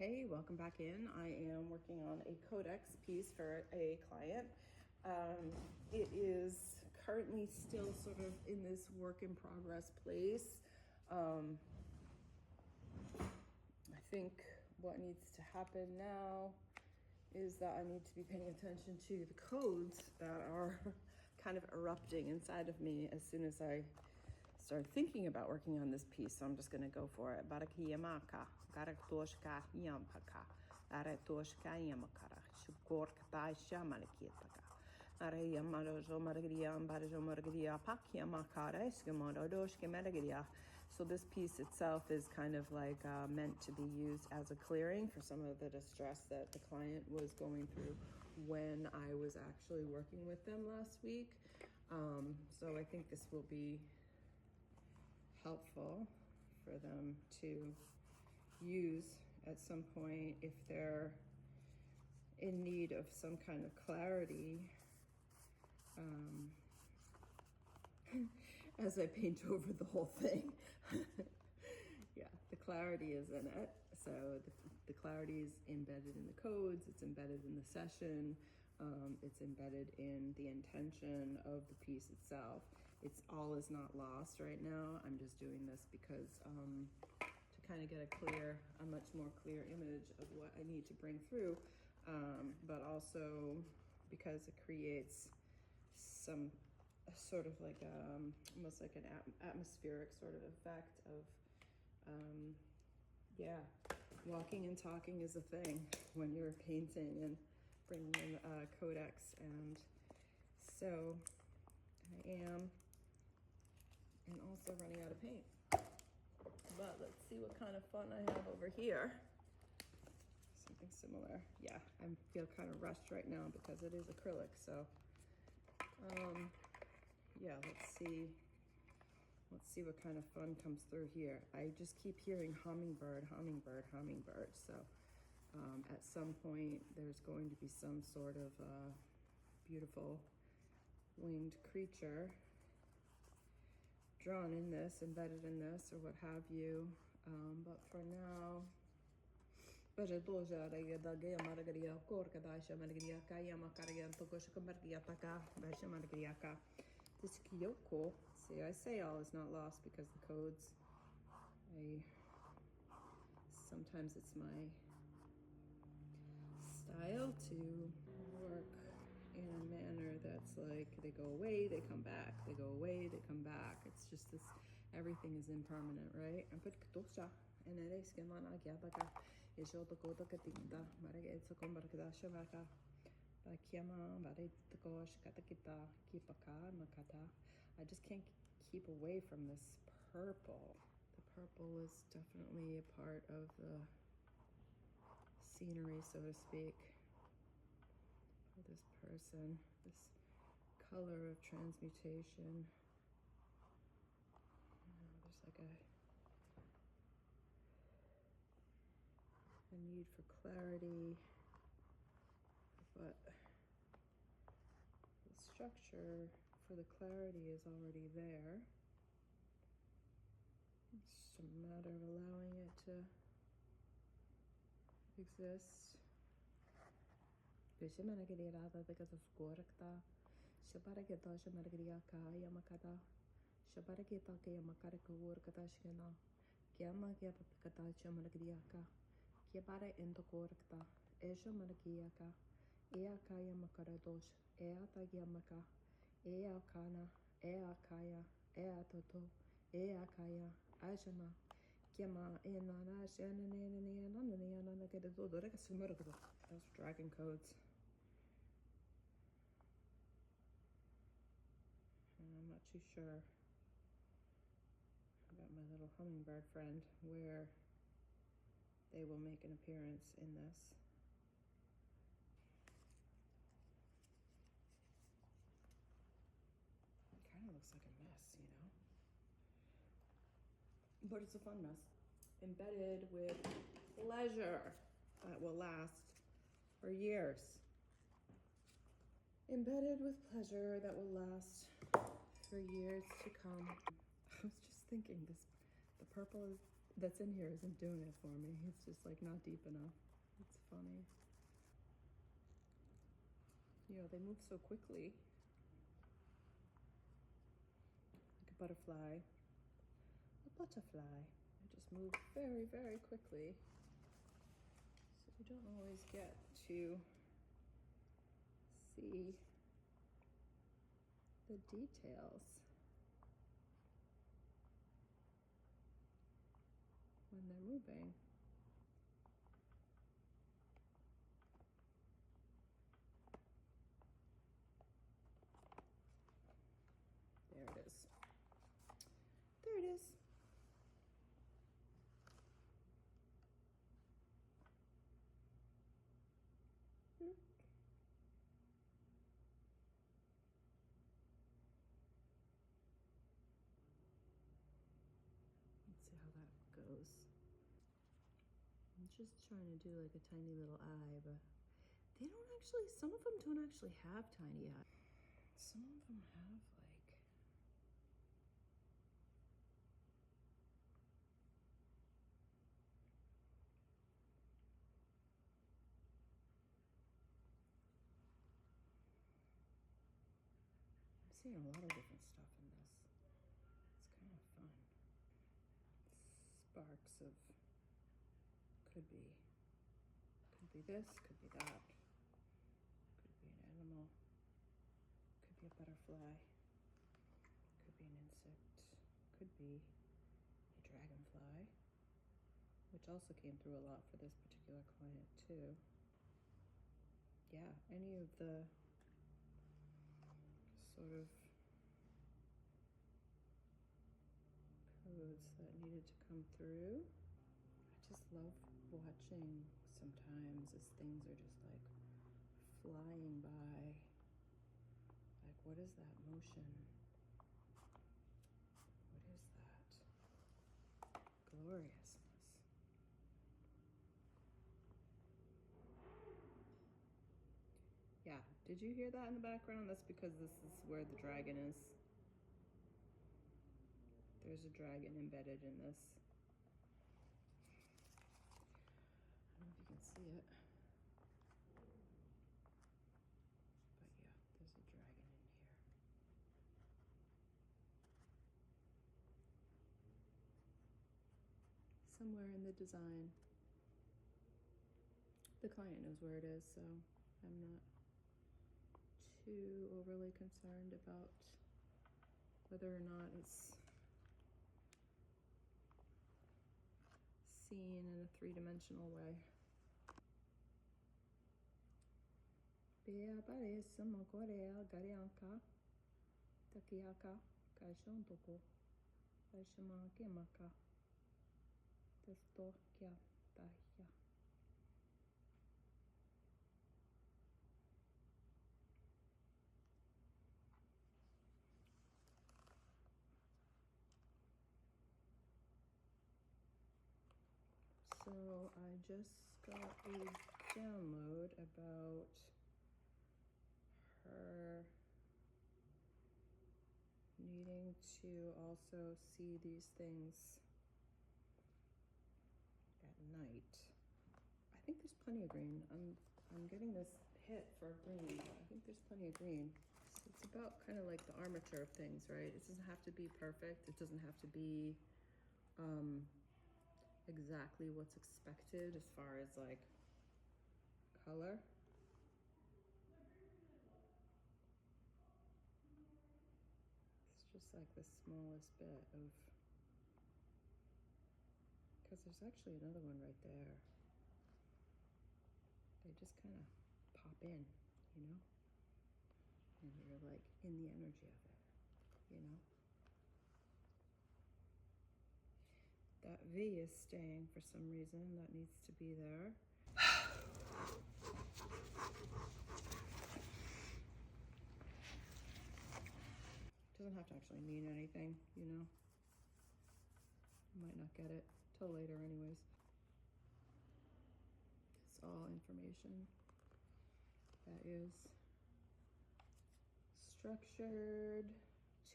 Hey, welcome back in. I am working on a CODEX piece for a client. It is currently still sort of in this work in progress place. I think what needs to happen now is that I need to be paying attention to the codes that are kind of erupting inside of me as soon as I start thinking about working on this piece. So I'm just going to go for it. Barakiyamaka, Garaktoshka Yampaka, Aratoshka Yamakara, Shukorkta Shamalakitaka, Arayamarajo Maragriam, Barajo Maragria, Pakiamakara, Eskimodo, Doshke Maragria. So this piece itself is kind of like meant to be used as a clearing for some of the distress that the client was going through when I was actually working with them last week. So I think this will be helpful for them to use at some point if they're in need of some kind of clarity as I paint over the whole thing. Yeah, the clarity is in it. So the clarity is embedded in the codes, it's embedded in the session, it's embedded in the intention of the piece itself. It's all is not lost right now. I'm just doing this because to kind of get a much more clear image of what I need to bring through, but also because it creates some sort of like almost like an atmospheric sort of effect of yeah, walking and talking is a thing when you're painting and bringing in CODEX. And so I am, and also running out of paint. But let's see what kind of fun I have over here. Something similar. Yeah, I feel kind of rushed right now because it is acrylic. So yeah, let's see what kind of fun comes through here. I just keep hearing hummingbird, hummingbird, hummingbird. So at some point there's going to be some sort of beautiful winged creature drawn in this, embedded in this, or what have you. But for now, see, I say all is not lost because the codes, sometimes it's my style to work in a manner that's like they go away, they come back, they go away, they come back. It's just this, everything is impermanent, right? And it is I just can't keep away from this purple. The purple is definitely a part of the scenery, so to speak, for this person, this color of transmutation. There's like a need for clarity, but the structure for the clarity is already there. It's just a matter of allowing it to exist. Those dragon codes. And I'm not too sure about my little hummingbird friend where they will make an appearance in this. It kind of looks like a mess, you know? But it's a fun mess. Embedded with pleasure that will last for years. Embedded with pleasure that will last for years to come. I was just thinking the purple that's in here isn't doing it for me. It's just like not deep enough. It's funny. You know, they move so quickly. Like a butterfly. A butterfly. They just move very, very quickly. So you don't always get to see the details when they're moving. There it is. There it is. Let's see how that goes. I'm just trying to do like a tiny little eye, but they don't actually, some of them don't actually have tiny eyes. Some of them have like, I'm seeing a lot of different stuff in this. It's kind of fun. Sparks of, could be this, could be that, could be an animal, could be a butterfly, could be an insect, could be a dragonfly, which also came through a lot for this particular client too. Yeah, any of the sort of codes that needed to come through. I just love watching sometimes as things are just like flying by. Like, what is that motion? What is that? Gloriousness. Yeah, did you hear that in the background? That's because this is where the dragon is. There's a dragon embedded in this. I don't know if you can see it. But yeah, there's a dragon in here. Somewhere in the design. The client knows where it is, so I'm not too overly concerned about whether or not it's seen in a three-dimensional way. Bea parece uma coreia garianka, takiaka, kaishontoko, kaishama kemaka, testo kia tahia. So I just got a download about her needing to also see these things at night. I think there's plenty of green. I'm getting this hit for green. I think there's plenty of green. So it's about kind of like the armature of things, right? It doesn't have to be perfect. It doesn't have to be exactly what's expected as far as like color. It's just like the smallest bit of, because there's actually another one right there. They just kind of pop in, you know? And you're like in the energy of it, you know? That V is staying for some reason. That needs to be there. Doesn't have to actually mean anything, you know? You might not get it till later anyways. It's all information that is structured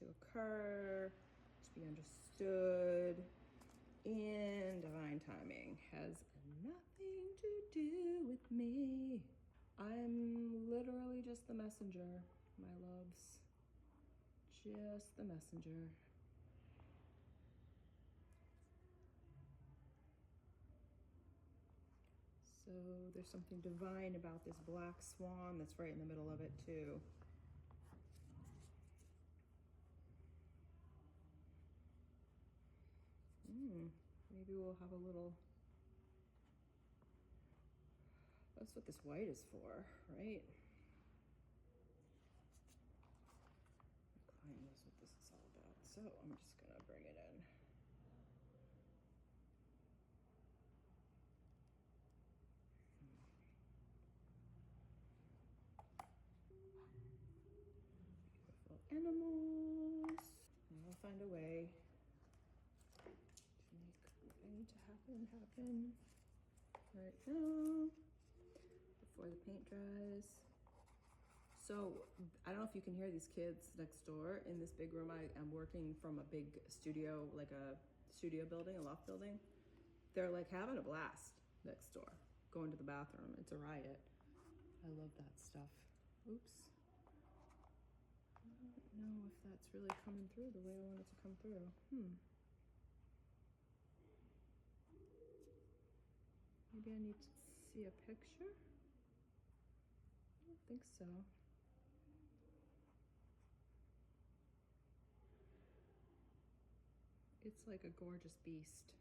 to occur, to be understood And divine timing has nothing to do with me. I'm literally just the messenger, my loves. Just the messenger. So there's something divine about this black swan that's right in the middle of it too. Maybe we'll have a little, that's what this white is for, right? My client knows what this is all about, so I'm just gonna bring it in. Beautiful animals. And I'll find a way to make what I need to happen right now before the paint dries. So I don't know if you can hear these kids next door in this big room. I'm working from a big studio, like a studio building, a loft building. They're like having a blast next door, going to the bathroom. It's a riot. I love that stuff. Oops. I don't know if that's really coming through the way I want it to come through. Maybe I need to see a picture? I don't think so. It's like a gorgeous beast.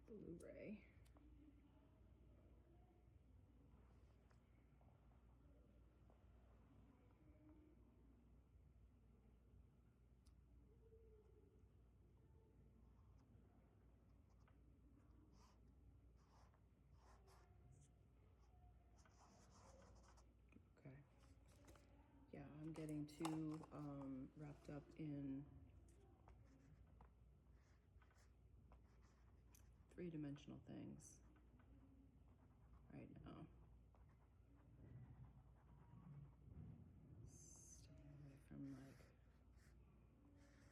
Blu-ray. Okay. Yeah, I'm getting too wrapped up in three-dimensional things right now. Staying away from like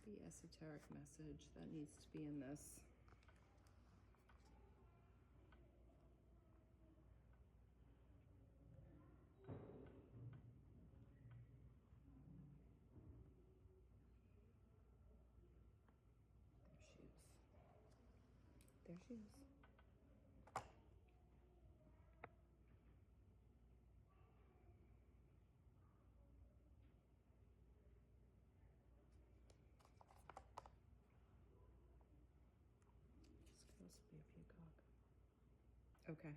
the esoteric message that needs to be in this. There she is. There she is. This could also be a peacock. Okay.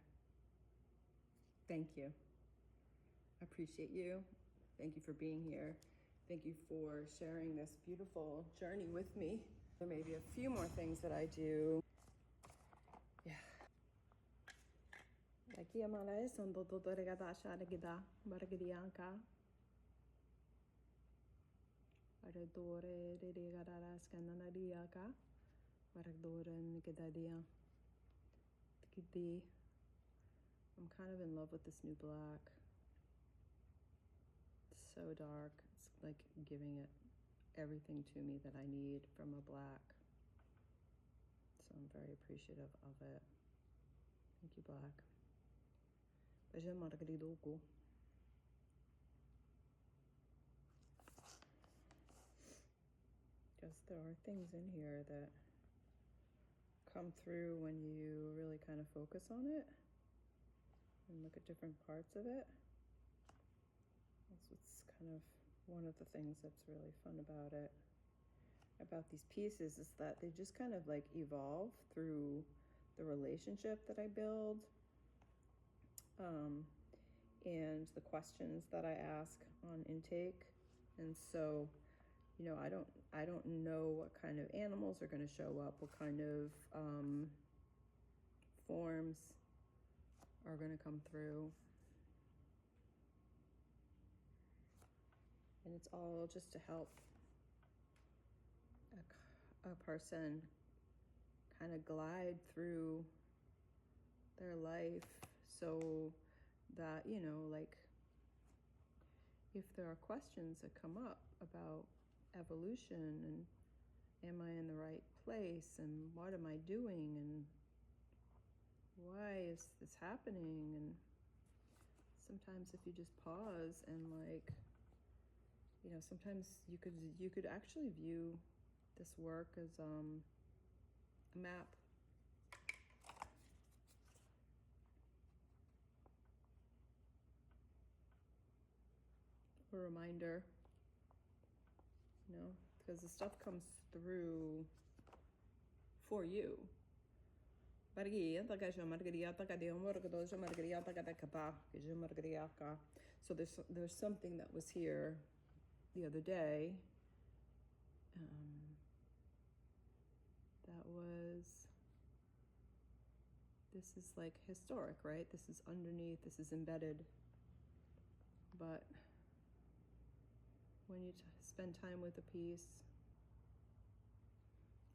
Thank you. I appreciate you. Thank you for being here. Thank you for sharing this beautiful journey with me. There may be a few more things that I do. Yeah. Aqui a malay son doutora gadasha gida bargidianka. Aradore de gadaras cananadiaka. Baragdoran gidadia. Gidi. I'm kind of in love with this new black. It's so dark. It's like giving it everything to me that I need from a black. So I'm very appreciative of it. Thank you, black. Because there are things in here that come through when you really kind of focus on it and look at different parts of it. That's what's kind of one of the things that's really fun about it, about these pieces, is that they just kind of like evolve through the relationship that I build, and the questions that I ask on intake. And so you know, I don't know what kind of animals are going to show up, what kind of forms are going to come through. And it's all just to help a person kind of glide through their life, so that, you know, like, if there are questions that come up about evolution and am I in the right place and what am I doing and why is this happening, and sometimes if you just pause and, like, you know, sometimes you could actually view this work as a map. A reminder, you know, because the stuff comes through for you. So there's something that was here the other day that was, this is like historic, right? This is underneath, this is embedded. But when you spend time with a piece,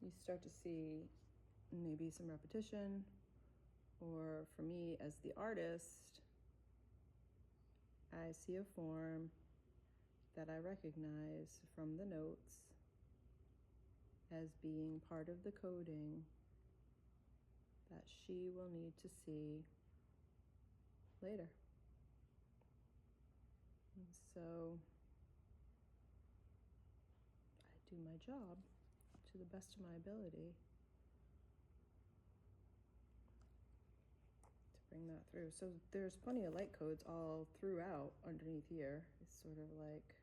you start to see maybe some repetition, or for me as the artist, I see a form that I recognize from the notes as being part of the coding that she will need to see later. And so I do my job to the best of my ability to bring that through. So there's plenty of light codes all throughout underneath here. It's sort of like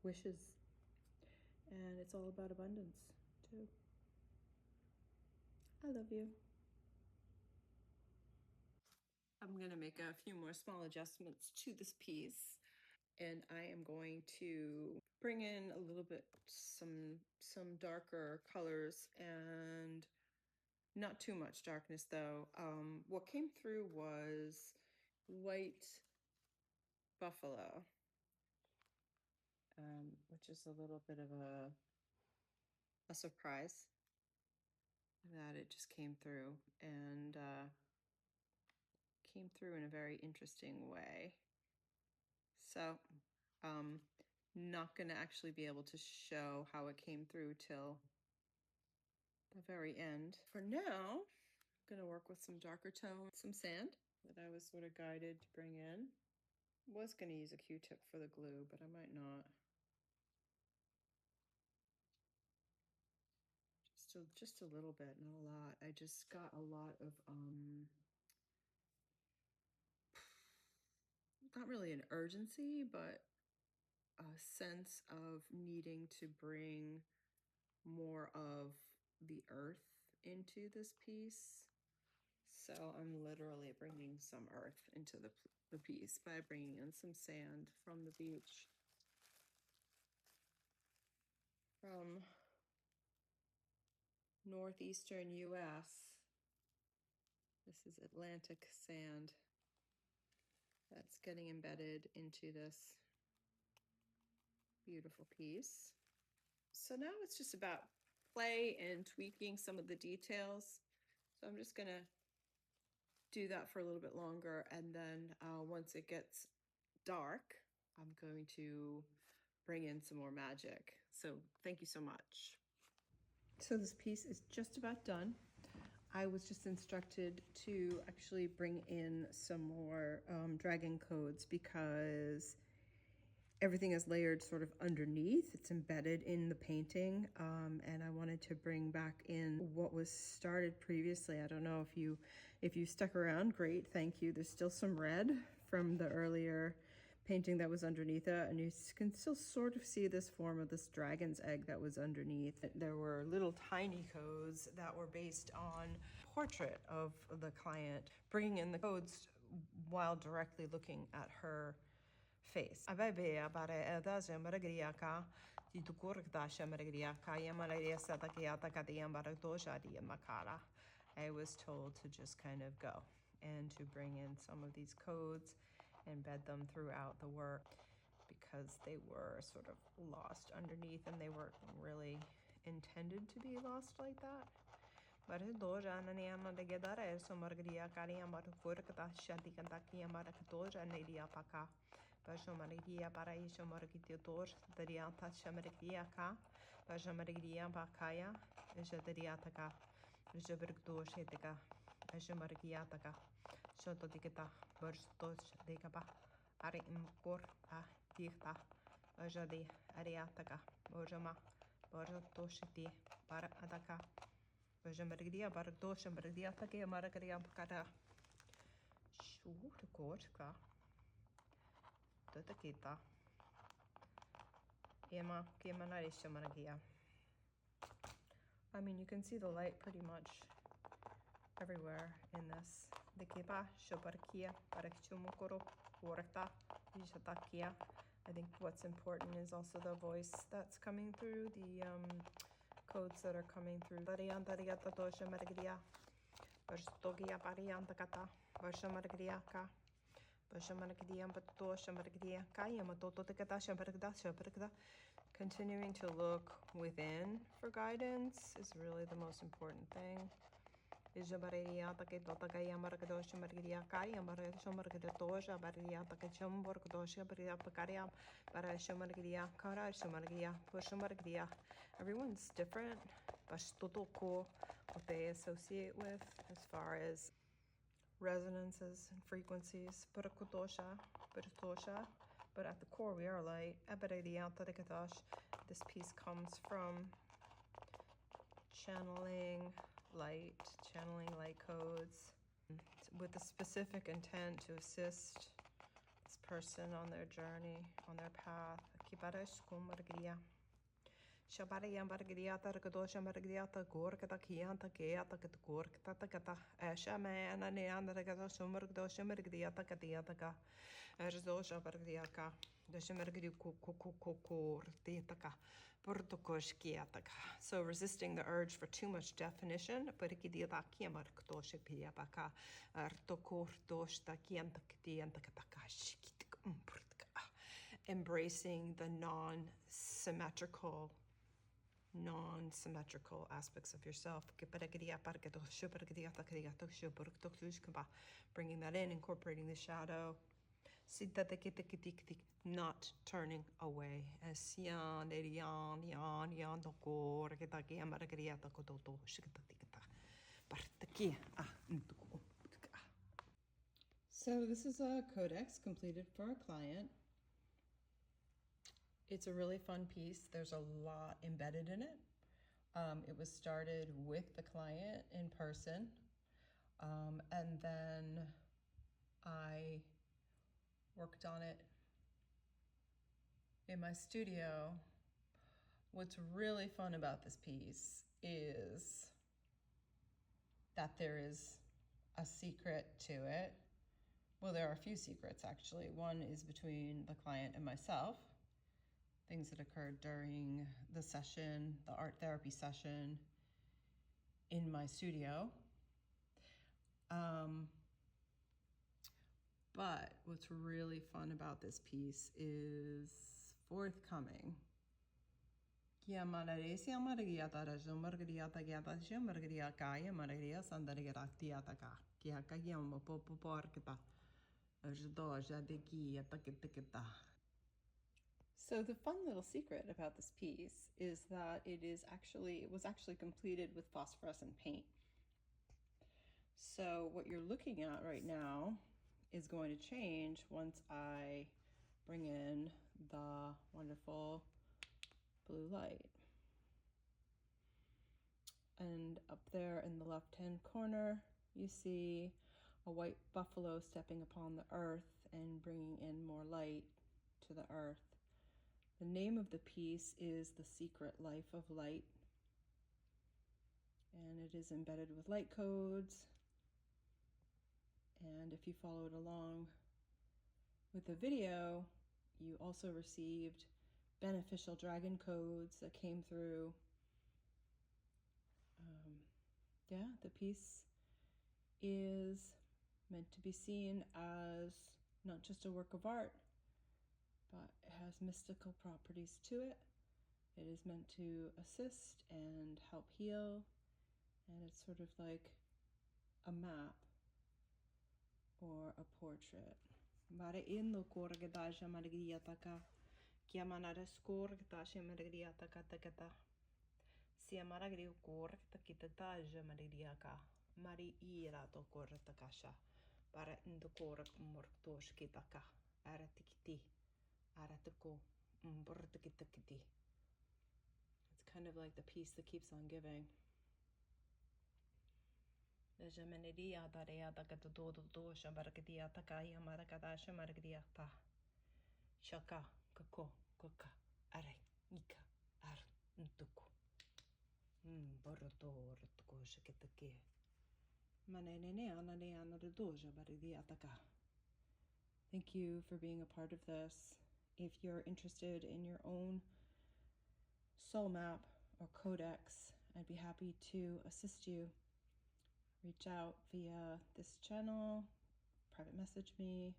wishes, and it's all about abundance too. I love you. I'm going to make a few more small adjustments to this piece, and I am going to bring in a little bit some darker colors, and not too much darkness though. What came through was white buffalo, which is a little bit of a surprise that it just came through, and came through in a very interesting way. So not going to actually be able to show how it came through till the very end. For now, I'm going to work with some darker tone, some sand that I was sort of guided to bring in. Was going to use a Q-tip for the glue, but I might not. Just a little bit, not a lot. I just got a lot of not really an urgency, but a sense of needing to bring more of the earth into this piece. So I'm literally bringing some earth into the piece by bringing in some sand from the beach, from northeastern US. This is Atlantic sand that's getting embedded into this beautiful piece. So now it's just about play and tweaking some of the details. So I'm just gonna do that for a little bit longer, and then once it gets dark, I'm going to bring in some more magic. So thank you so much. So this piece is just about done. I was just instructed to actually bring in some more dragon codes, because everything is layered sort of underneath. It's embedded in the painting, and I wanted to bring back in what was started previously. I don't know if you stuck around, great, thank you. There's still some red from the earlier painting that was underneath it, and you can still sort of see this form of this dragon's egg that was underneath. There were little tiny codes that were based on portrait of the client, bringing in the codes while directly looking at her face. I was told to just kind of go and to bring in some of these codes and embed them throughout the work, because they were sort of lost underneath and they weren't really intended to be lost like that. But Bajamarigia Baraisha Morgidor, Dariata Shamargiaka, Bajamarigia Bakaya, Jadariataka, Jabergdo Shedega, Jamargiataka, Shotodigata, Burstos Degaba, Arim Kor, Dicta, Ajadi, Ariataka, Bojama, Bortoshiti, Baradaka, Bajamarigia Bardosha Margiataka, Margaria Pakada. Shoot a courtka. Kita. I mean, you can see the light pretty much everywhere in this. I think what's important is also the voice that's coming through, the codes that are coming through. Continuing to look within for guidance is really the most important thing. Everyone's different, what they associate with as far as resonances and frequencies. But at the core we are light. This piece comes from channeling light codes with a specific intent to assist this person on their journey, on their path. Shabariyam Bargadiata, Rakadosha Margadiata, Gorkata Kianta, Keata, Gorkata, Shaman, and Neandergata, Margdosha Margadiata, Katiataka, Erzosha Bargadiaka, the Shamargadi Kukor, Tiataka, Portokoshkiataka. So resisting the urge for too much definition, Perikidiataki, Markdosha Piabaka, Artokor Doshta Kianta Katiantaka, embracing the non-symmetrical aspects of yourself. Bringing that in, incorporating the shadow. Not turning away. So this is a codex completed for a client. It's a really fun piece. There's a lot embedded in it. It was started with the client in person, and then I worked on it in my studio. What's really fun about this piece is that there is a secret to it. Well, there are a few secrets, actually. One is between the client and myself, things that occurred during the session, the art therapy session in my studio. But what's really fun about this piece is forthcoming. So the fun little secret about this piece is that it was actually completed with phosphorescent paint. So what you're looking at right now is going to change once I bring in the wonderful blue light. And up there in the left-hand corner, you see a white buffalo stepping upon the earth and bringing in more light to the earth. The name of the piece is The Secret Life of Light, and it is embedded with light codes. And if you followed along with the video, you also received beneficial dragon codes that came through. Yeah, the piece is meant to be seen as not just a work of art, but it has mystical properties to it. It is meant to assist and help heal, and it's sort of like a map or a portrait. Mare ino korgadaja margriataka, kiamanara skorgdaja margriataka takata. Sia maragri korgta kitataja margriaka, mari ira to kortakasha, para indo kork mortosh kitaka, aratikiti, aratako, bortakiti. It's kind of like the peace that keeps on giving. The Jamanidia Darea Takatudo Dosha Barakadia Takaya Marakadasha Maragriata Shaka Kako Koka Are Nika Ar Ntuku Borotor Tuko Shaketake Manene Anana the Doja Baradiataka. Thank you for being a part of this. If you're interested in your own soul map or codex, I'd be happy to assist you. Reach out via this channel, private message me,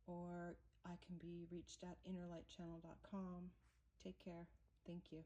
or I can be reached at innerlightchannel.com. Take care. Thank you.